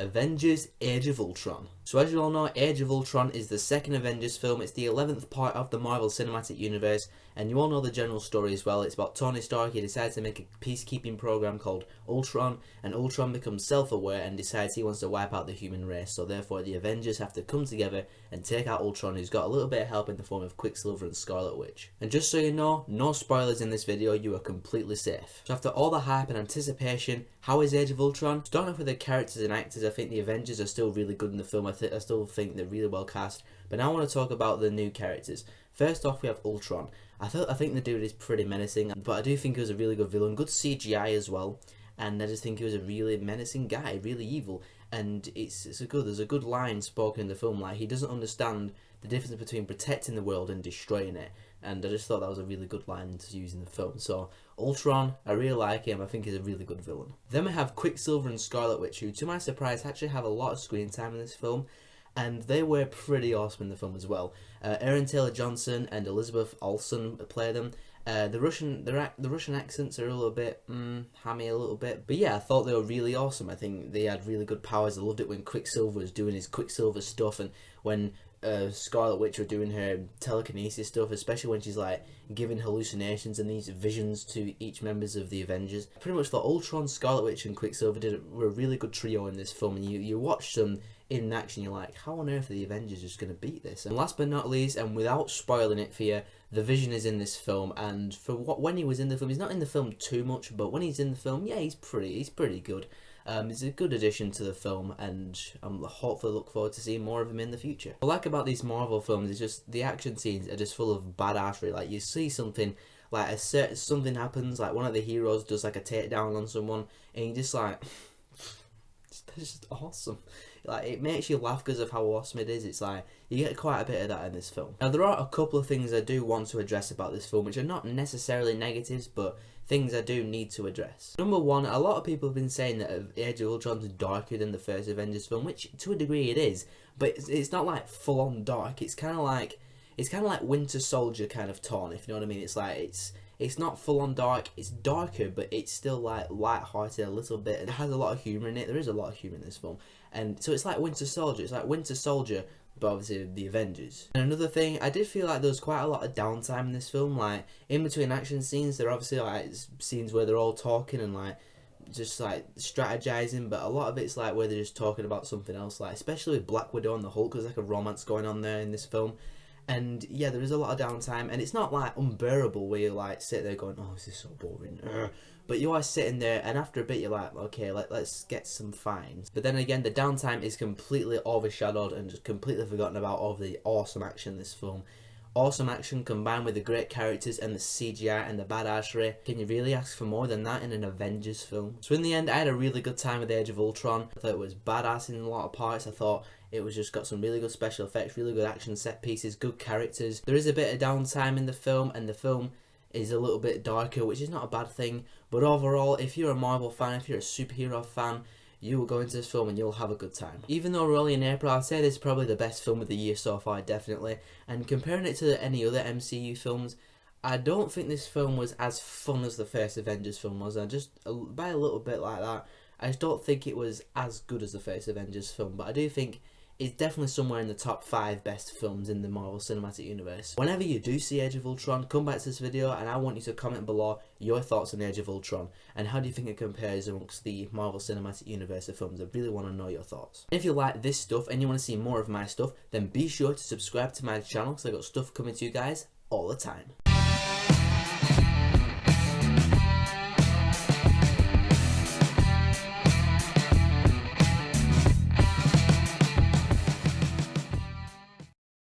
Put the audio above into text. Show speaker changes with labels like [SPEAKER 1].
[SPEAKER 1] Avengers Age of Ultron. So as you all know, Age of Ultron is the second Avengers film. It's the 11th part of the Marvel Cinematic Universe, and you all know the general story as well. It's about Tony Stark. He decides to make a peacekeeping program called Ultron, and Ultron becomes self-aware and decides he wants to wipe out the human race. So therefore the Avengers have to come together and take out Ultron, who's got a little bit of help in the form of Quicksilver and Scarlet Witch. And just so you know, no spoilers in this video, you are completely safe. So after all the hype and anticipation, how is Age of Ultron? Starting off with the characters and actors, I think the Avengers are still really good in the film. I still think they're really well cast. But now I want to talk about the new characters. First off, we have Ultron. I think the dude is pretty menacing, but I do think he was a really good villain. Good CGI as well. And I just think he was a really menacing guy, really evil. And there's a good line spoken in the film, like he doesn't understand the difference between protecting the world and destroying it. And I just thought that was a really good line to use in the film. So Ultron, I really like him. I think he's a really good villain. Then we have Quicksilver and Scarlet Witch, who to my surprise actually have a lot of screen time in this film. And they were pretty awesome in the film as well. Aaron Taylor-Johnson and Elizabeth Olsen play them. The Russian accents are a little bit hammy a little bit, but yeah, I thought they were really awesome. I think they had really good powers. I loved it when Quicksilver was doing his Quicksilver stuff, and when Scarlet Witch were doing her telekinesis stuff, especially when she's like giving hallucinations and these visions to each members of the Avengers. I pretty much thought Ultron, Scarlet Witch and Quicksilver were a really good trio in this film, and you watch them in action, you're like, how on earth are the Avengers just going to beat this? And last but not least, and without spoiling it for you, the Vision is in this film, and when he was in the film, he's not in the film too much, but when he's in the film, yeah, he's pretty good. It's a good addition to the film, and I'm hopefully look forward to seeing more of him in the future. What I like about these Marvel films is just the action scenes are just full of badassery. Like you see something, like something happens, like one of the heroes does like a takedown on someone, and you're just like, that's just awesome. Like it makes you laugh because of how awesome it is. It's like you get quite a bit of that in this film. Now there are a couple of things I do want to address about this film, which are not necessarily negatives, but things I do need to address. Number one, a lot of people have been saying that Age of Ultron is darker than the first Avengers film, which to a degree it is, but it's not like full on dark. It's kind of like Winter Soldier kind of tone, if you know what I mean. It's like it's not full on dark, it's darker, but it's still like light-hearted a little bit. It has a lot of humour in it. There is a lot of humour in this film. And so it's like Winter Soldier. It's like Winter Soldier, but obviously the Avengers. And another thing, I did feel like there was quite a lot of downtime in this film. Like in between action scenes, there are obviously like scenes where they're all talking and like just like strategizing, but a lot of it's like where they're just talking about something else, like especially with Black Widow and the Hulk. There's like a romance going on there in this film. And yeah, there is a lot of downtime, and it's not like unbearable where you like sit there going, oh, this is so boring. But you are sitting there, and after a bit you're like, okay, let's get some finds. But then again, the downtime is completely overshadowed and just completely forgotten about all the awesome action in this film. Awesome action combined with the great characters and the CGI and the badassery. Can you really ask for more than that in an Avengers film? So in the end, I had a really good time with Age of Ultron. I thought it was badass in a lot of parts. I thought it was just got some really good special effects, really good action set pieces, good characters. There is a bit of downtime in the film, and the film is a little bit darker, which is not a bad thing. But overall, if you're a Marvel fan, if you're a superhero fan, you will go into this film and you'll have a good time. Even though we're only in April, I'd say this is probably the best film of the year so far, definitely. And comparing it to any other MCU films, I don't think this film was as fun as the first Avengers film was. By a little bit like that, I just don't think it was as good as the first Avengers film. But I do think it's definitely somewhere in the top 5 best films in the Marvel Cinematic Universe. Whenever you do see Age of Ultron, come back to this video and I want you to comment below your thoughts on Age of Ultron and how do you think it compares amongst the Marvel Cinematic Universe of films. I really want to know your thoughts. If you like this stuff and you want to see more of my stuff, then be sure to subscribe to my channel because I got stuff coming to you guys all the time.